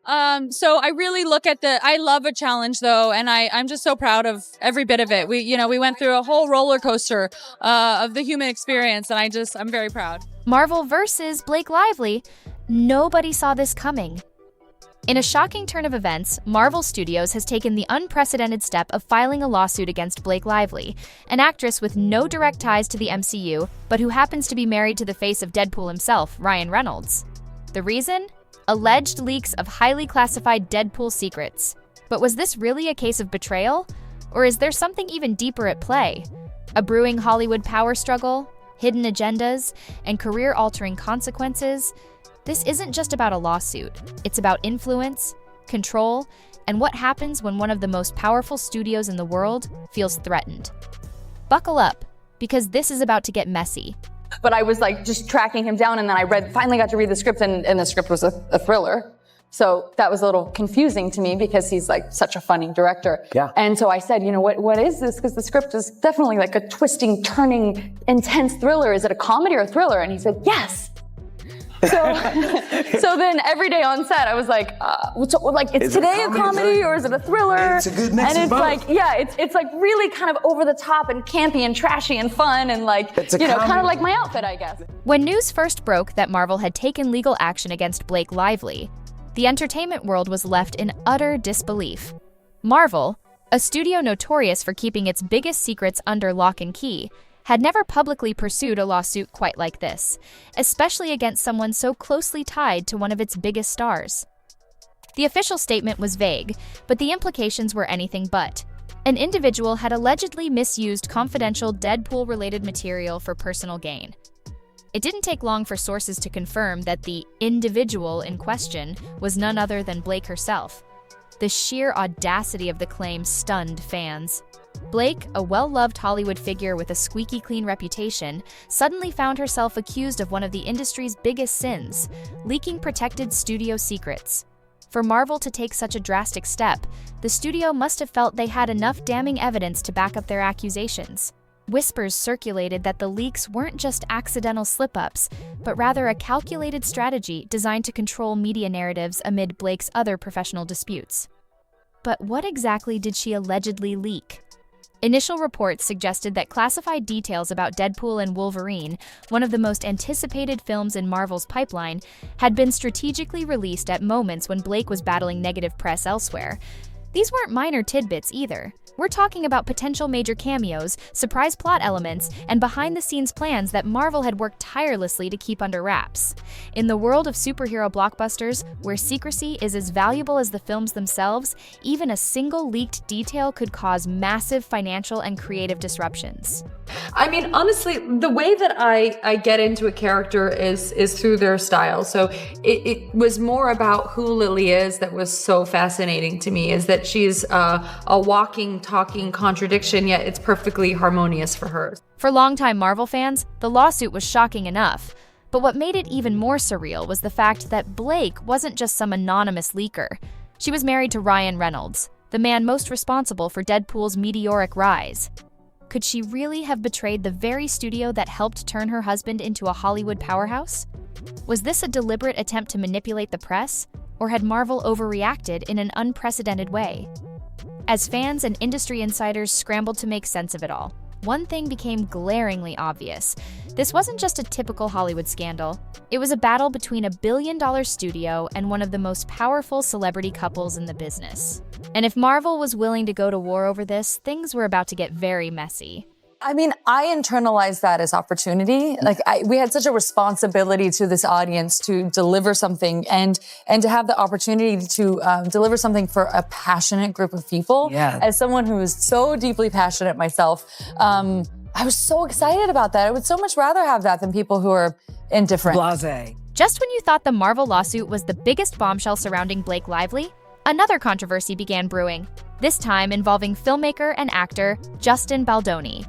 So I really I love a challenge though, and I'm just so proud of every bit of it. We went through a whole roller coaster of the human experience, and I'm very proud. Marvel versus Blake Lively. Nobody saw this coming. In a shocking turn of events, Marvel Studios has taken the unprecedented step of filing a lawsuit against Blake Lively, an actress with no direct ties to the MCU, but who happens to be married to the face of Deadpool himself, Ryan Reynolds. The reason? Alleged leaks of highly classified Deadpool secrets. But was this really a case of betrayal? Or is there something even deeper at play? A brewing Hollywood power struggle? Hidden agendas? And career-altering consequences? This isn't just about a lawsuit. It's about influence, control, and what happens when one of the most powerful studios in the world feels threatened. Buckle up, because this is about to get messy. But I was like just tracking him down, and then finally got to read the script, and the script was a thriller. So that was a little confusing to me because he's like such a funny director. Yeah. And so I said, what is this? Because the script is definitely like a twisting, turning, intense thriller. Is it a comedy or a thriller? And he said, yes. So then every day on set, I was like, is today a comedy or is it a thriller? It's a good mix. And it's like, it's like really kind of over the top and campy and trashy and fun and like, kind of like my outfit, I guess. When news first broke that Marvel had taken legal action against Blake Lively, the entertainment world was left in utter disbelief. Marvel, a studio notorious for keeping its biggest secrets under lock and key, had never publicly pursued a lawsuit quite like this, especially against someone so closely tied to one of its biggest stars. The official statement was vague, but the implications were anything but. An individual had allegedly misused confidential Deadpool-related material for personal gain. It didn't take long for sources to confirm that the individual in question was none other than Blake herself. The sheer audacity of the claim stunned fans. Blake, a well-loved Hollywood figure with a squeaky clean reputation, suddenly found herself accused of one of the industry's biggest sins, leaking protected studio secrets. For Marvel to take such a drastic step, the studio must have felt they had enough damning evidence to back up their accusations. Whispers circulated that the leaks weren't just accidental slip-ups, but rather a calculated strategy designed to control media narratives amid Blake's other professional disputes. But what exactly did she allegedly leak? Initial reports suggested that classified details about Deadpool and Wolverine, one of the most anticipated films in Marvel's pipeline, had been strategically released at moments when Blake was battling negative press elsewhere. These weren't minor tidbits either. We're talking about potential major cameos, surprise plot elements, and behind-the-scenes plans that Marvel had worked tirelessly to keep under wraps. In the world of superhero blockbusters, where secrecy is as valuable as the films themselves, even a single leaked detail could cause massive financial and creative disruptions. I mean, honestly, the way that I get into a character is through their style. So it was more about who Lily is that was so fascinating to me, is that she's a walking, talking contradiction, yet it's perfectly harmonious for her. For longtime Marvel fans, the lawsuit was shocking enough. But what made it even more surreal was the fact that Blake wasn't just some anonymous leaker. She was married to Ryan Reynolds, the man most responsible for Deadpool's meteoric rise. Could she really have betrayed the very studio that helped turn her husband into a Hollywood powerhouse? Was this a deliberate attempt to manipulate the press, or had Marvel overreacted in an unprecedented way? As fans and industry insiders scrambled to make sense of it all, one thing became glaringly obvious. This wasn't just a typical Hollywood scandal. It was a battle between a billion-dollar studio and one of the most powerful celebrity couples in the business. And if Marvel was willing to go to war over this, things were about to get very messy. I mean, I internalized that as opportunity. Like we had such a responsibility to this audience to deliver something and to have the opportunity to deliver something for a passionate group of people. Yeah. As someone who is so deeply passionate myself, I was so excited about that. I would so much rather have that than people who are indifferent. Blasé. Just when you thought the Marvel lawsuit was the biggest bombshell surrounding Blake Lively, another controversy began brewing, this time involving filmmaker and actor Justin Baldoni.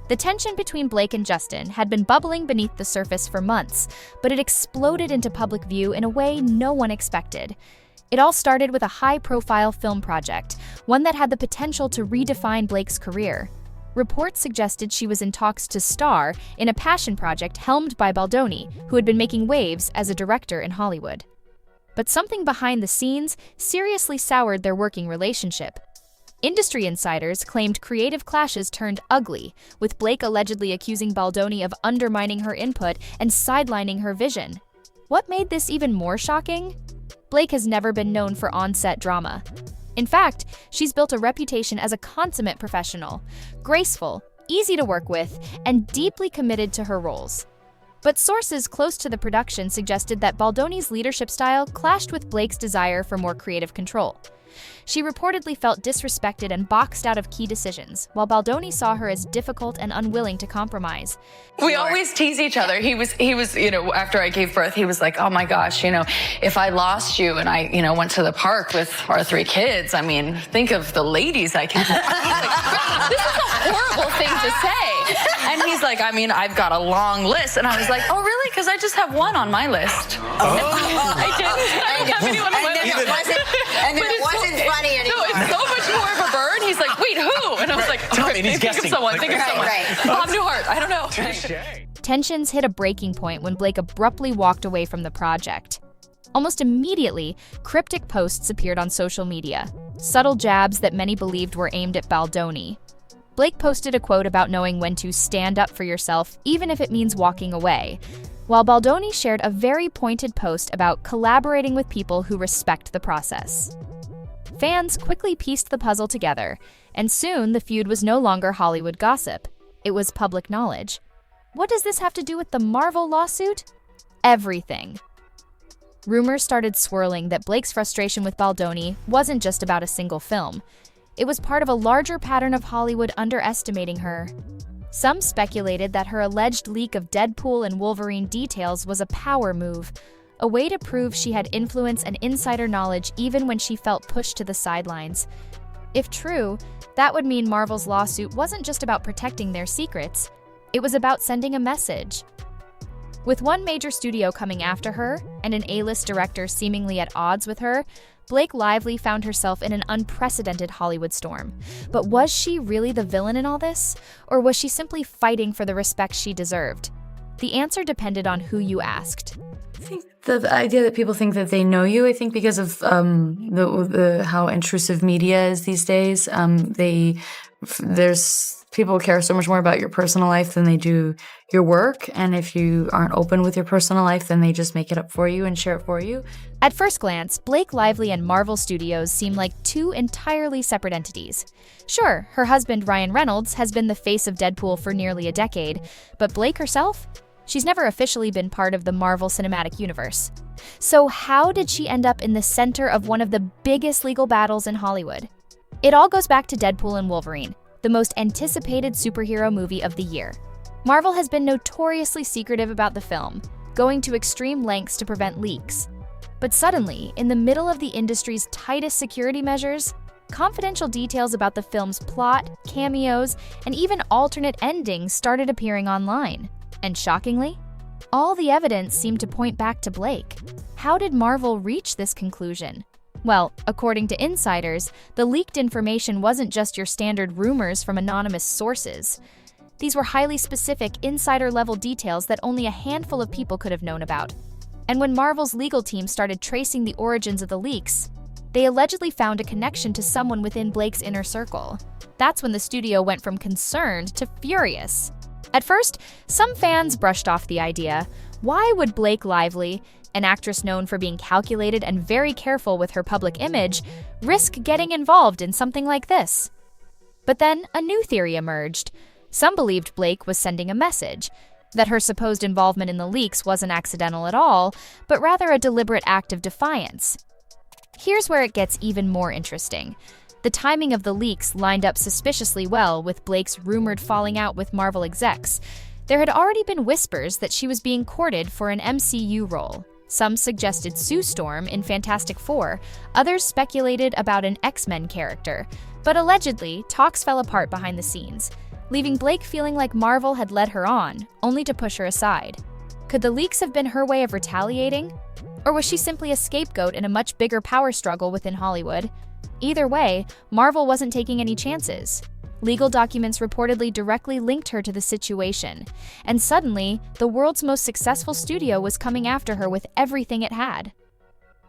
The tension between Blake and Justin had been bubbling beneath the surface for months, but it exploded into public view in a way no one expected. It all started with a high-profile film project, one that had the potential to redefine Blake's career. Reports suggested she was in talks to star in a passion project helmed by Baldoni, who had been making waves as a director in Hollywood. But something behind the scenes seriously soured their working relationship. Industry insiders claimed creative clashes turned ugly, with Blake allegedly accusing Baldoni of undermining her input and sidelining her vision. What made this even more shocking? Blake has never been known for on-set drama. In fact, she's built a reputation as a consummate professional, graceful, easy to work with, and deeply committed to her roles. But sources close to the production suggested that Baldoni's leadership style clashed with Blake's desire for more creative control. She reportedly felt disrespected and boxed out of key decisions, while Baldoni saw her as difficult and unwilling to compromise. We always tease each other. He was, after I gave birth, he was like, oh my gosh, if I lost you and I, went to the park with our 3 kids, I mean, think of the ladies I can. Like, this is a horrible thing to say. And he's like, I've got a long list. And I was like, oh really? Because I just have one on my list. I don't have anyone on my list. And then it wasn't funny anymore. No, it's so much more of a burn. He's like, wait, who? And I was like, think of someone. Bob Newhart. I don't know. Tensions hit a breaking point when Blake abruptly walked away from the project. Almost immediately, cryptic posts appeared on social media, subtle jabs that many believed were aimed at Baldoni. Blake posted a quote about knowing when to stand up for yourself, even if it means walking away, while Baldoni shared a very pointed post about collaborating with people who respect the process. Fans quickly pieced the puzzle together, and soon the feud was no longer Hollywood gossip. It was public knowledge. What does this have to do with the Marvel lawsuit? Everything. Rumors started swirling that Blake's frustration with Baldoni wasn't just about a single film. It was part of a larger pattern of Hollywood underestimating her. Some speculated that her alleged leak of Deadpool and Wolverine details was a power move, a way to prove she had influence and insider knowledge even when she felt pushed to the sidelines. If true, that would mean Marvel's lawsuit wasn't just about protecting their secrets, it was about sending a message. With one major studio coming after her, and an A-list director seemingly at odds with her, Blake Lively found herself in an unprecedented Hollywood storm. But was she really the villain in all this? Or was she simply fighting for the respect she deserved? The answer depended on who you asked. I think the idea that people think that they know you, I think because of how intrusive media is these days, people care so much more about your personal life than they do your work. And if you aren't open with your personal life, then they just make it up for you and share it for you. At first glance, Blake Lively and Marvel Studios seem like 2 entirely separate entities. Sure, her husband Ryan Reynolds has been the face of Deadpool for nearly a decade, but Blake herself? She's never officially been part of the Marvel Cinematic Universe. So how did she end up in the center of one of the biggest legal battles in Hollywood? It all goes back to Deadpool and Wolverine, the most anticipated superhero movie of the year. Marvel has been notoriously secretive about the film, going to extreme lengths to prevent leaks. But suddenly, in the middle of the industry's tightest security measures, confidential details about the film's plot, cameos, and even alternate endings started appearing online. And shockingly, all the evidence seemed to point back to Blake. How did Marvel reach this conclusion? Well, according to insiders, the leaked information wasn't just your standard rumors from anonymous sources. These were highly specific, insider-level details that only a handful of people could have known about. And when Marvel's legal team started tracing the origins of the leaks, they allegedly found a connection to someone within Blake's inner circle. That's when the studio went from concerned to furious. At first, some fans brushed off the idea. Why would Blake Lively, an actress known for being calculated and very careful with her public image, risk getting involved in something like this? But then a new theory emerged. Some believed Blake was sending a message, that her supposed involvement in the leaks wasn't accidental at all, but rather a deliberate act of defiance. Here's where it gets even more interesting. The timing of the leaks lined up suspiciously well with Blake's rumored falling out with Marvel execs. There had already been whispers that she was being courted for an MCU role. Some suggested Sue Storm in Fantastic Four, others speculated about an X-Men character. But allegedly, talks fell apart behind the scenes, leaving Blake feeling like Marvel had led her on, only to push her aside. Could the leaks have been her way of retaliating? Or was she simply a scapegoat in a much bigger power struggle within Hollywood? Either way, Marvel wasn't taking any chances. Legal documents reportedly directly linked her to the situation, and suddenly, the world's most successful studio was coming after her with everything it had.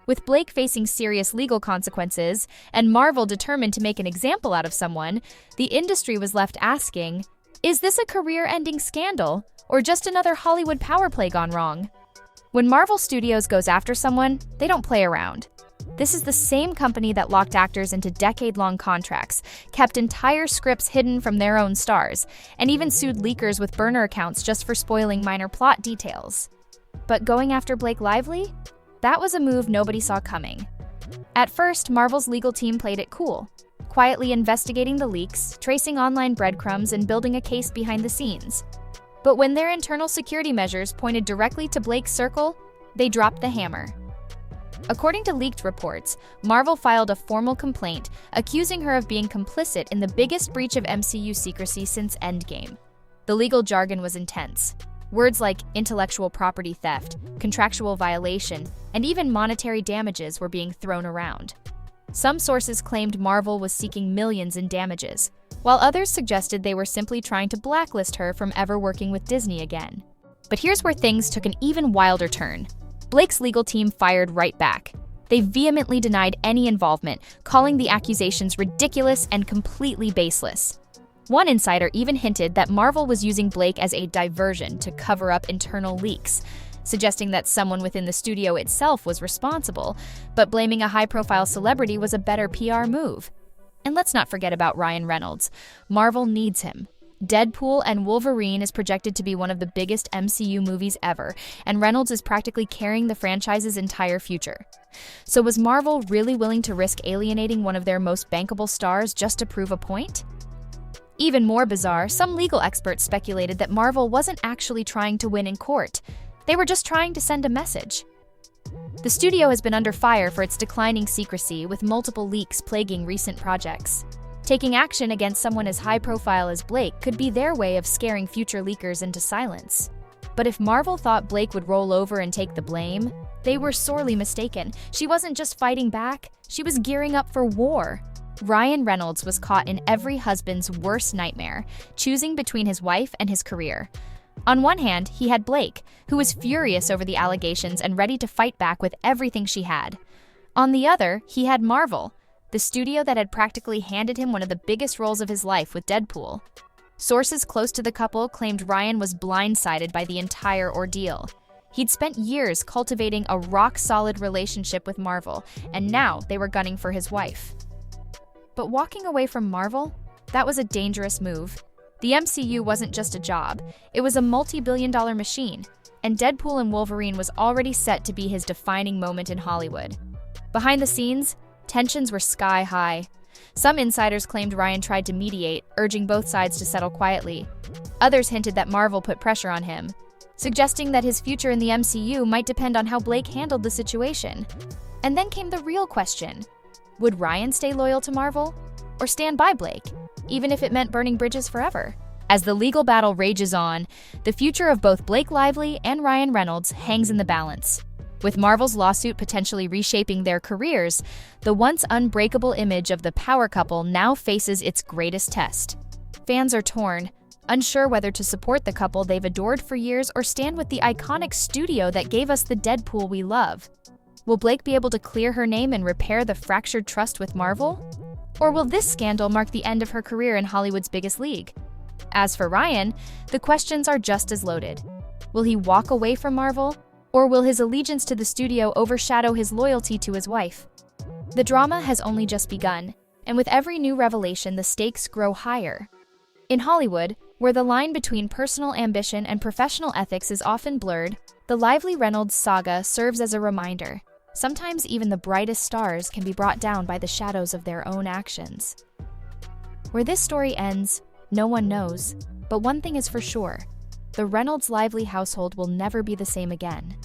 With Blake facing serious legal consequences and Marvel determined to make an example out of someone, the industry was left asking, is this a career-ending scandal or just another Hollywood power play gone wrong? When Marvel Studios goes after someone, they don't play around. This is the same company that locked actors into decade-long contracts, kept entire scripts hidden from their own stars, and even sued leakers with burner accounts just for spoiling minor plot details. But going after Blake Lively? That was a move nobody saw coming. At first, Marvel's legal team played it cool, quietly investigating the leaks, tracing online breadcrumbs, and building a case behind the scenes. But when their internal security measures pointed directly to Blake's circle, they dropped the hammer. According to leaked reports, Marvel filed a formal complaint accusing her of being complicit in the biggest breach of MCU secrecy since Endgame. The legal jargon was intense. Words like intellectual property theft, contractual violation, and even monetary damages were being thrown around. Some sources claimed Marvel was seeking millions in damages, while others suggested they were simply trying to blacklist her from ever working with Disney again. But here's where things took an even wilder turn. Blake's legal team fired right back. They vehemently denied any involvement, calling the accusations ridiculous and completely baseless. One insider even hinted that Marvel was using Blake as a diversion to cover up internal leaks, suggesting that someone within the studio itself was responsible, but blaming a high-profile celebrity was a better PR move. And let's not forget about Ryan Reynolds. Marvel needs him. Deadpool and Wolverine is projected to be one of the biggest MCU movies ever, and Reynolds is practically carrying the franchise's entire future. So was Marvel really willing to risk alienating one of their most bankable stars just to prove a point? Even more bizarre, some legal experts speculated that Marvel wasn't actually trying to win in court. They were just trying to send a message. The studio has been under fire for its declining secrecy, with multiple leaks plaguing recent projects. Taking action against someone as high-profile as Blake could be their way of scaring future leakers into silence. But if Marvel thought Blake would roll over and take the blame, they were sorely mistaken. She wasn't just fighting back, she was gearing up for war. Ryan Reynolds was caught in every husband's worst nightmare, choosing between his wife and his career. On one hand, he had Blake, who was furious over the allegations and ready to fight back with everything she had. On the other, he had Marvel, the studio that had practically handed him one of the biggest roles of his life with Deadpool. Sources close to the couple claimed Ryan was blindsided by the entire ordeal. He'd spent years cultivating a rock-solid relationship with Marvel, and now they were gunning for his wife. But walking away from Marvel? That was a dangerous move. The MCU wasn't just a job, it was a multi-billion-dollar machine, and Deadpool and Wolverine was already set to be his defining moment in Hollywood. Behind the scenes, tensions were sky-high. Some insiders claimed Ryan tried to mediate, urging both sides to settle quietly. Others hinted that Marvel put pressure on him, suggesting that his future in the MCU might depend on how Blake handled the situation. And then came the real question. Would Ryan stay loyal to Marvel? Or stand by Blake, even if it meant burning bridges forever? As the legal battle rages on, the future of both Blake Lively and Ryan Reynolds hangs in the balance. With Marvel's lawsuit potentially reshaping their careers, the once unbreakable image of the power couple now faces its greatest test. Fans are torn, unsure whether to support the couple they've adored for years or stand with the iconic studio that gave us the Deadpool we love. Will Blake be able to clear her name and repair the fractured trust with Marvel? Or will this scandal mark the end of her career in Hollywood's biggest league? As for Ryan, the questions are just as loaded. Will he walk away from Marvel? Or will his allegiance to the studio overshadow his loyalty to his wife? The drama has only just begun, and with every new revelation, the stakes grow higher. In Hollywood, where the line between personal ambition and professional ethics is often blurred, the Lively Reynolds saga serves as a reminder. Sometimes even the brightest stars can be brought down by the shadows of their own actions. Where this story ends, no one knows, but one thing is for sure. The Reynolds Lively household will never be the same again.